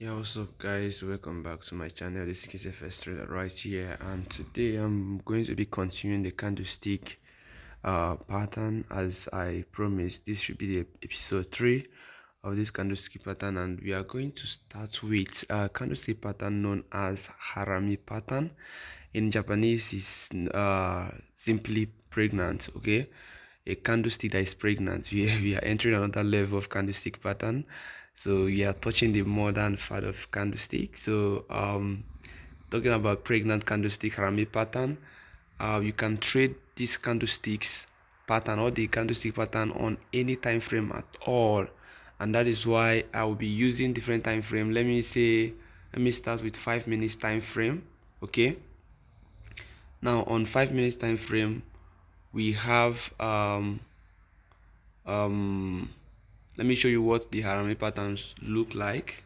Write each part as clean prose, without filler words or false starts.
Yeah, what's up, guys? Welcome back to my channel. This is KCFS Trader right here, and today I'm going to be continuing the candlestick pattern as I promised. This should be the episode 3 of this candlestick pattern, and we are going to start with a candlestick pattern known as Harami pattern. In Japanese, is simply pregnant. Okay, a candlestick that is pregnant. We are entering another level of candlestick pattern. So we are touching the modern part of candlestick. So talking about pregnant candlestick Harami pattern, you can trade these candlesticks pattern or the candlestick pattern on any time frame at all, and that is why I will be using different time frame. Let me start with 5 minutes time frame. Okay, now on 5 minutes time frame we have um let me show you what the Harami patterns look like.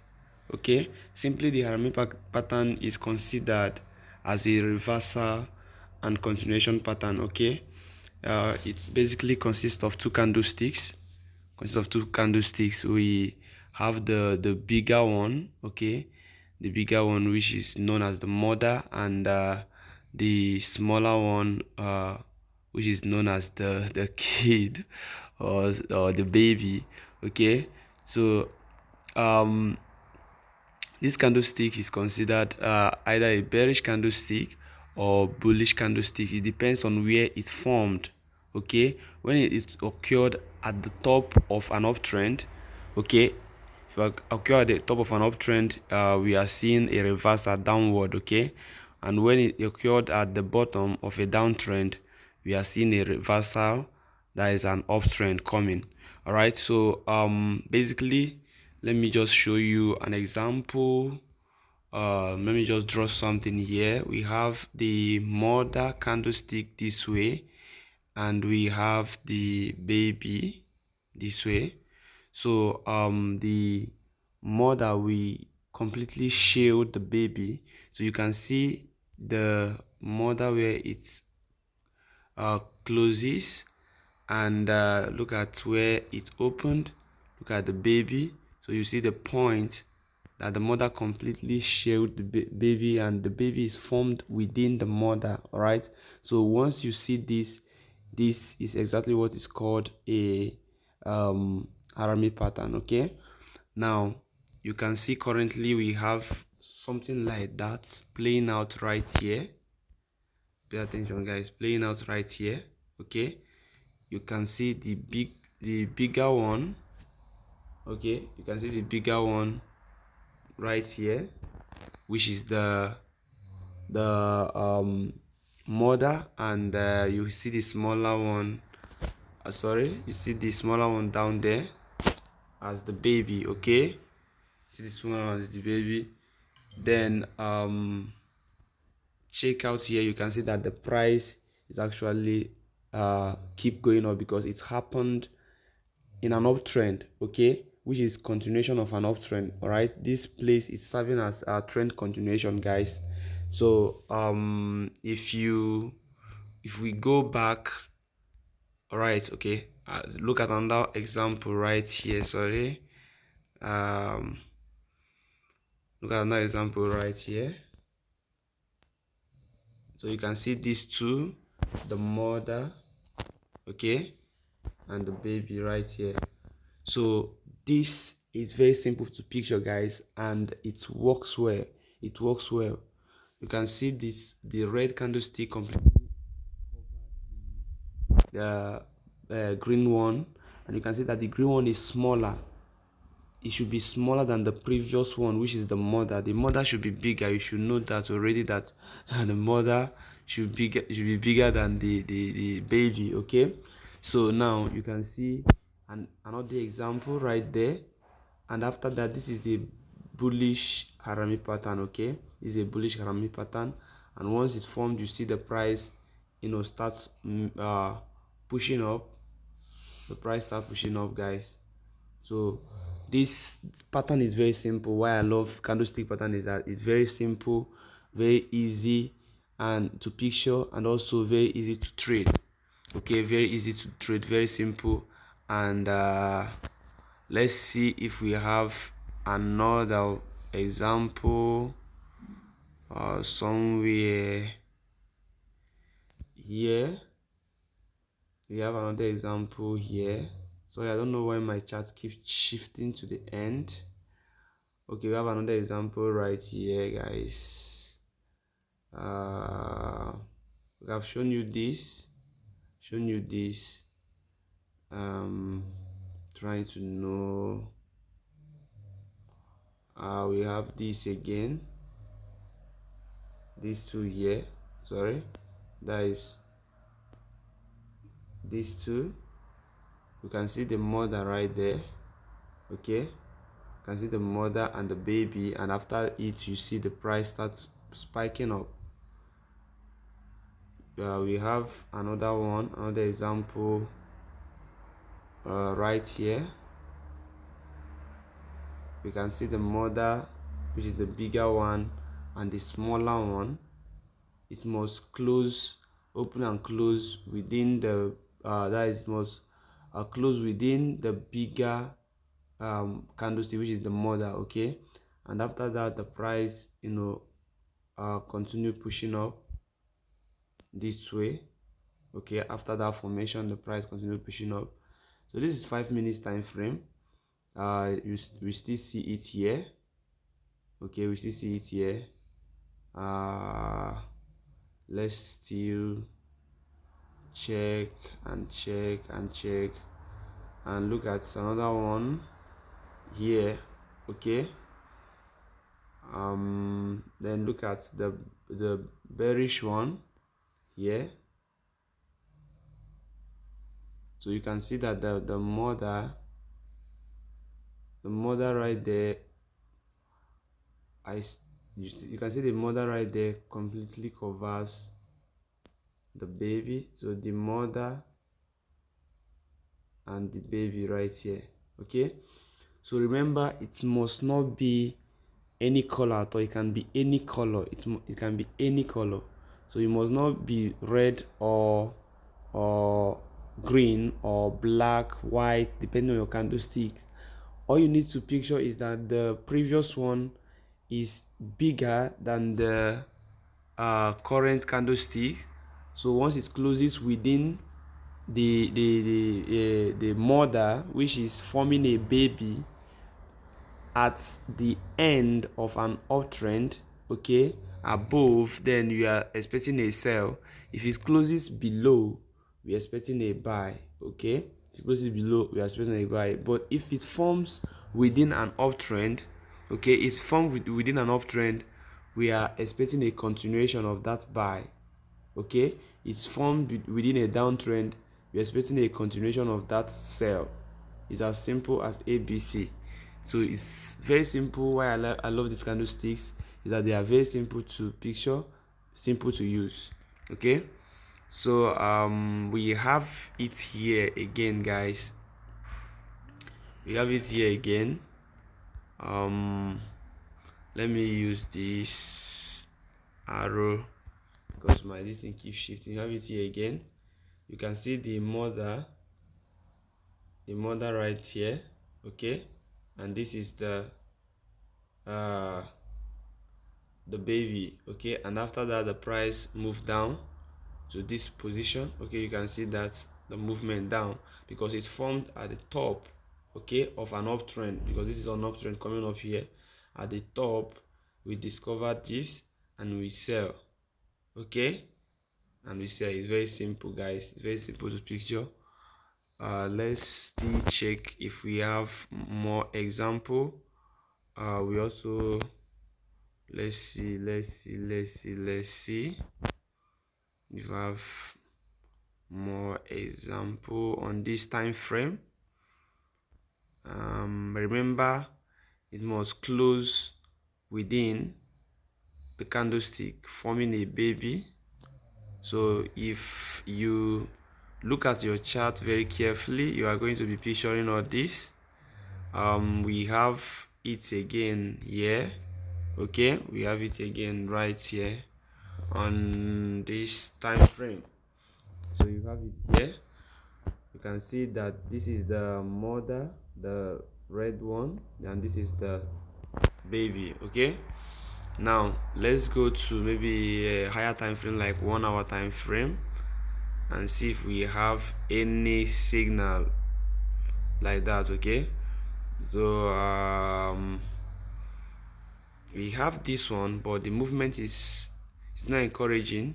Okay, simply the Harami pattern is considered as a reversal and continuation pattern. Okay, it basically consists of two candlesticks. We have the bigger one. Okay, the bigger one, which is known as the mother, and the smaller one, which is known as the kid, or the baby. Okay, so um this candlestick is considered either a bearish candlestick or bullish candlestick. It depends on where it's formed. Okay, when it is occurred at the top of an uptrend, okay, if it occur at the top of an uptrend, we are seeing a reversal downward. Okay, and when it occurred at the bottom of a downtrend, we are seeing a reversal, that is an uptrend coming. All right, so basically, let me just show you an example. Let me just draw something here. We have the mother candlestick this way, and we have the baby this way. So the mother, we completely shield the baby, so you can see the mother where it's closes, and look at where it opened. Look at the baby, so you see the point that the mother completely shielded the baby, and the baby is formed within the mother. All right, so once you see this is exactly what is called a Harami pattern. Okay, now you can see currently we have something like that playing out right here. Pay attention, guys, playing out right here. Okay, you can see the bigger one. Okay, you can see the bigger one right here, which is the mother, and you see the smaller one, you see the smaller one down there as the baby. Okay, see the smaller one as the baby. Then check out here, you can see that the price is actually keep going up because it's happened in an uptrend. Okay, which is continuation of an uptrend. All right, this place is serving as a trend continuation, guys. So if we go back, all right, okay, look at another example right here. Sorry, um look at another example right here. So you can see these two, the mother, okay, and the baby right here. So this is very simple to picture, guys, and it works well. It works well. You can see this, the red candlestick completely the green one, and you can see that the green one is smaller. It should be smaller than the previous one, which is the mother. The mother should be bigger. You should know that already, that the mother should be bigger than the baby. Okay, so now you can see another example right there, and after that, this is a bullish Harami pattern. Okay, this is a bullish Harami pattern, and once it's formed, you see the price starts pushing up. The price start pushing up, guys. So this pattern is very simple. Why I love candlestick pattern is that it's very simple, very easy and to picture, and also very easy to trade. Okay, very easy to trade, very simple. And let's see if we have another example somewhere here. We have another example here. Sorry, I don't know why my chart keeps shifting to the end. Okay, we have another example right here, guys. We have shown you this. Trying to know. We have this again. These two here. Sorry, that is these two. You can see the mother right there. Okay, you can see the mother and the baby, and after it you see the price start spiking up. We have another example right here. We can see the mother, which is the bigger one, and the smaller one. It must close, open and close within the must close within the bigger candlestick, which is the mother. Okay, and after that the price continue pushing up this way. Okay, after that formation the price continue pushing up. So this is 5 minutes time frame. We still see it here. Okay, we still see it here. Let's still check and look at another one here. Okay, then look at the bearish one here. So you can see that the mother right there, you can see the mother right there completely covers the baby. So the mother and the baby right here. Okay, so remember, it must not be any color at all. It can be any color. It can be any color. So it must not be red or green or black, white, depending on your candlesticks. All you need to picture is that the previous one is bigger than the current candlestick. So once it closes within the mother, which is forming a baby at the end of an uptrend, okay, above, then you are expecting a sell. If it closes below, we are expecting a buy. Okay, if it closes below, we are expecting a buy. But if it forms within an uptrend, okay, it's formed within an uptrend, we are expecting a continuation of that buy. Okay, it's formed within a downtrend, we're expecting a continuation of that sell. It's as simple as ABC. So it's very simple. Why I love these candlesticks is that they are very simple to picture, simple to use. Okay, so we have it here again, guys. We have it here again. Let me use this arrow because this thing keeps shifting. Have it here again. You can see the mother right here. Okay, and this is the baby. Okay, and after that the price moved down to this position. Okay, you can see that the movement down because it's formed at the top, okay, of an uptrend, because this is an uptrend coming up here. At the top we discovered this and we sell. Okay, and we sell. It's very simple, guys. It's very simple to picture. Let's still check if we have more example. We also let's see if I have more example on this time frame. Remember, it must close within the candlestick, forming a baby. So if you look at your chart very carefully, you are going to be picturing all this. We have it again here. Okay, we have it again right here on this time frame. So you have it here. You can see that this is the mother, the red one, and this is the baby. Okay, now let's go to maybe a higher time frame, like 1 hour time frame, and see if we have any signal like that. Okay, so we have this one, but the movement is not encouraging.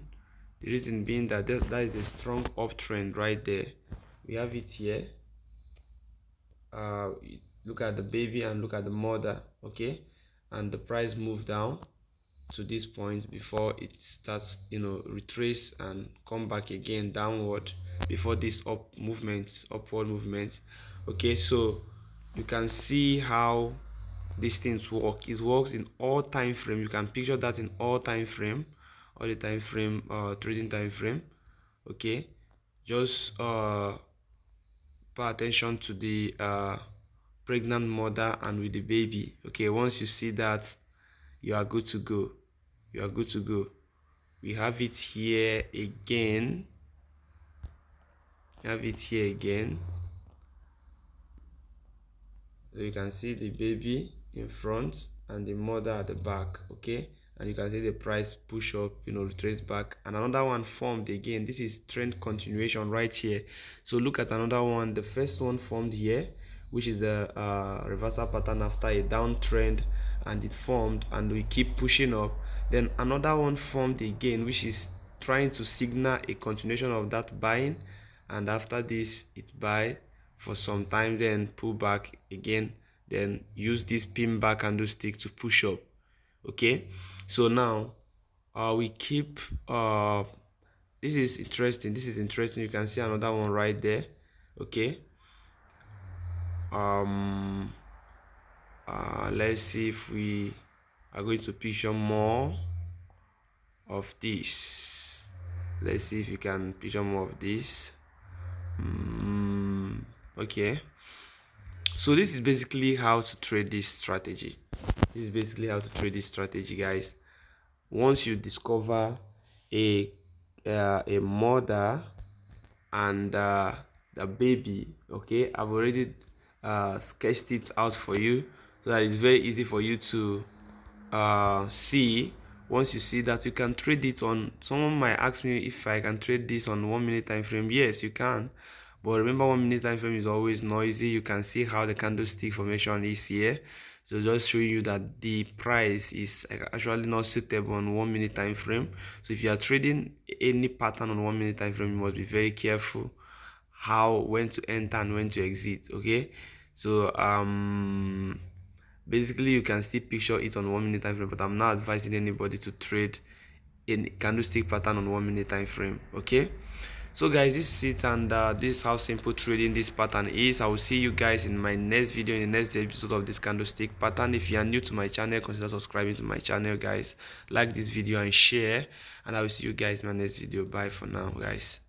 The reason being that that is a strong uptrend right there. We have it here. uh Look at the baby and look at the mother. Okay, and the price moved down to this point before it starts, retrace and come back again downward before this upward movement. Okay, so you can see how these things work. It works in all time frame. You can picture that in all time frame, all the time frame, trading time frame. Okay, just pay attention to the pregnant mother and with the baby. Okay, once you see that, you are good to go. You are good to go. We have it here again. Have it here again. So you can see the baby in front and the mother at the back. Okay, and you can see the price push up, retrace back, and another one formed again. This is trend continuation right here. So look at another one. The first one formed here, which is the reversal pattern after a downtrend, and it formed and we keep pushing up. Then another one formed again, which is trying to signal a continuation of that buying, and after this it buy for some time, then pull back again, then use this pin back candlestick to push up. Okay, so now we keep this is interesting. You can see another one right there. Okay, let's see if we are going to picture more of this. Let's see if you can picture more of this. Okay, so this is basically how to trade this strategy. Guys. Once you discover a mother and the baby, okay, I've already sketched it out for you so that it's very easy for you to see. Once you see that, you can trade it on. Someone might ask me if I can trade this on 1 minute time frame. Yes, you can, but remember, 1 minute time frame is always noisy. You can see how the candlestick formation is here, so just showing you that the price is actually not suitable on 1 minute time frame. So if you are trading any pattern on 1 minute time frame, you must be very careful when to enter and when to exit. Okay, so basically you can still picture it on 1 minute time frame, but I'm not advising anybody to trade in candlestick pattern on 1 minute time frame. Okay, so guys, this is it, and this is how simple trading this pattern is. I will see you guys in my next video, in the next episode of this candlestick pattern. If you are new to my channel, consider subscribing to my channel, guys. Like this video and share, and I will see you guys in my next video. Bye for now, guys.